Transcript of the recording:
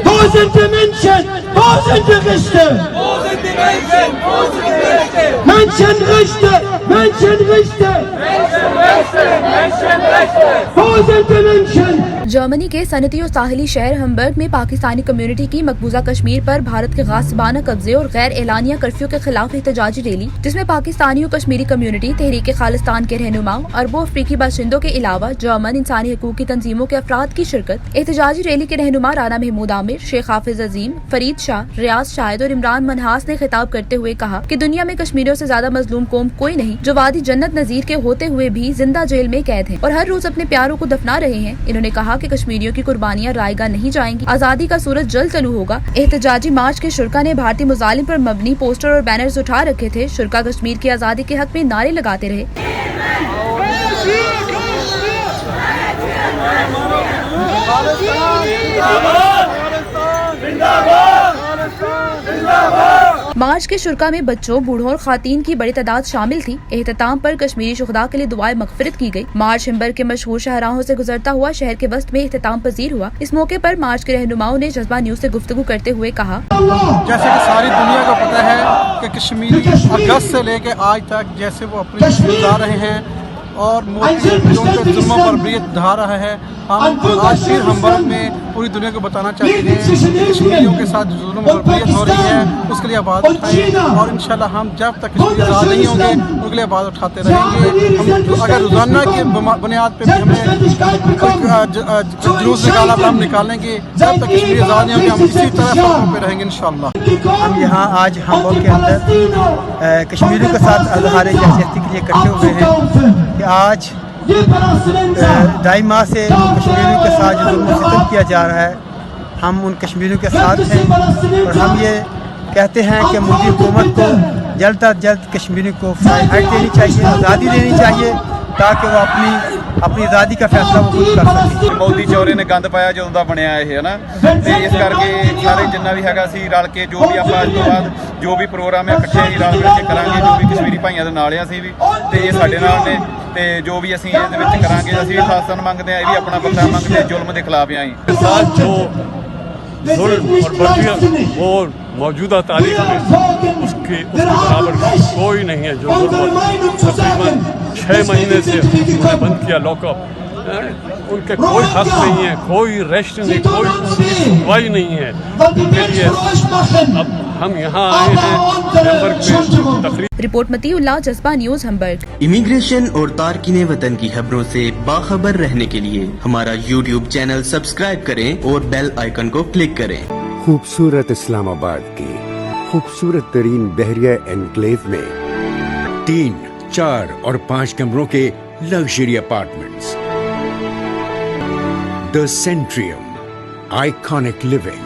Wo sind die Menschen? Wo sind die Rechte? Menschenrechte! Menschenrechte! Wo sind die Menschen? Germany के सनती और साहिली शहर Hamburg में Pakistani community की मकबूजा कश्मीर पर भारत के गासिबाना कब्जे और गैर एलानिया कर्फ्यू के खिलाफ एहतजाजी रैली, जिसमें पाकिस्तानी और कश्मीरी कम्युनिटी, तहरीक खालिस्तान के रहनुमाओं, अरबों अफ्रीकी बाशिंदों के अलावा जर्मन इंसानी हकूक की तंजीमों के अफराद की शिरकत। एहतजाजी रैली के रहनुमा राना महमूद आमिर, शेख हाफिज अजीम, फरीद शाह, रियाज शाहिद और इमरान मनहास ने खिताब करते हुए कहा कि दुनिया में कश्मीरियों से ज्यादा मजलूम कौम कोई नहीं, जो वादी जन्नत नजीर के होते हुए भी जिंदा जेल में कैद हैं और हर रोज अपने प्यारों को दफना रहे हैं। इन्होंने कहा कि कश्मीरियों की कुर्बानियां रायगा नहीं जाएंगी, आजादी का सूरज जल्द तलू होगा। एहतजाजी मार्च के शुरा ने भारतीय मुजालिम पर मबनी पोस्टर और बैनर्स उठा रखे थे। शुरा कश्मीर की आजादी के हक में नारे लगाते रहे। मार्च के शुरा में बच्चों, बूढ़ों और खातीन की बड़ी तादाद शामिल थी। एहतताम पर कश्मीरी शुहदा के लिए दुआए मगफिरत की गई। मार्च हिम्बर के मशहूर शाहराहों से गुजरता हुआ शहर के वस्त में एहतताम पजीर हुआ। इस मौके पर मार्च के रहनुमाओं ने जज्बा न्यूज से गुफ्तगू करते हुए कहा, जैसे कि सारी दुनिया को पता है कि कश्मीरी अगस्त से लेके आज तक जैसे वो अपनी गुजार रहे हैं और मोदी जो उनके जुल्मों पर ब्रियत ढा रहा है, हम आज फिर हम्बर्ग में पूरी दुनिया को बताना चाहते हैं कि कश्मीरियों के साथ जुल्म और ब्रियत हो रही है, उसके लिए आवाज़ उठाएं और इंशाल्लाह हम जब तक कश्मीरी आज़ाद नहीं होंगे उनके लिए आवाज़ उठाते रहेंगे। हम अगर रोज़ाना की बुनियाद पर भी हमें जुलूस निकाला तो हम निकालेंगे, जब तक कश्मीरी आज़ाद नहीं होंगे हम इसी तरह सड़कों पर रहेंगे इंशाल्लाह। हम यहाँ आज हम्बर्ग के अंदर कश्मीरियों के साथ इज़हार यकजहती के लिए इकट्ठे हुए हैं कि आज 2.5 माह से कश्मीरियों के साथ जो जुल्म सितम किया जा रहा है, हम उन कश्मीरियों के साथ हैं और हम ये कहते हैं कि मोदी हुकूमत को जल्द अज जल्द कश्मीरियों को फ्री हाइट देनी चाहिए, आज़ादी देनी चाहिए ताकि वो अपनी आज़ादी का फैसला वो खुद कर सके। मोदी चौरे ने गंद पाया ਜਦੋਂ ਦਾ ਬਣਿਆ ਇਹ ਹੈ ਨਾ, ਤੇ ਇਸ ਕਰਕੇ ਸਾਰੇ ਜਿੰਨਾ ਵੀ ਹੈਗਾ ਸੀ ਰਲ ਕੇ ਜੋ ਵੀ ਆਪਾਂ ਅੱਜ ਤੋਂ ਬਾਅਦ ਜੋ ਵੀ ਪ੍ਰੋਗਰਾਮ ਹੈ ਇਕੱਠੇ ਹੀ ਰਲ ਮਿਲ ਕੇ ਕਰਾਂਗੇ। ਜੋ ਵੀ ਕਸ਼ਮੀਰੀ ਭਾਈਆਂ ਦੇ ਨਾਲ ਆ ਅਸੀਂ ਵੀ, ਤੇ ਇਹ ਸਾਡੇ ਨਾਲ ਨੇ, ਤੇ ਜੋ ਵੀ ਅਸੀਂ ਇਹਦੇ ਵਿੱਚ ਕਰਾਂਗੇ ਅਸੀਂ ਵੀ ਖਾਲਸਤਾਨ ਮੰਗਦੇ ਆ, ਇਹ ਵੀ ਆਪਣਾ ਪੱਕਾ ਮੰਗਦੇ ਆ, ਜ਼ੁਲਮ ਦੇ ਖਿਲਾਫ ਆਏ साथ जो जुल्म और बर्फियत वो मौजूदा तारीख में उसके बराबर कोई नहीं है। जो तकरीबन 6 महीने से उन्हें बंद किया लॉकअप, उनके कोई हक नहीं है, कोई रेस्ट नहीं, कोई सुनवाई नहीं है। उनके लिए अब हम यहाँ आए हैं हम्बर्ग में तकरीब। रिपोर्ट मतीउल्लाह, जज्बा न्यूज हम्बर्ग। इमिग्रेशन और तारकीने वतन की खबरों से बाखबर रहने के लिए हमारा YouTube चैनल सब्सक्राइब करें और बेल आइकन को क्लिक करें। खूबसूरत इस्लामाबाद की खूबसूरत तरीन बहरिया एनक्लेव में 3, 4 और 5 कमरों के luxury apartments. The Centrium, iconic living.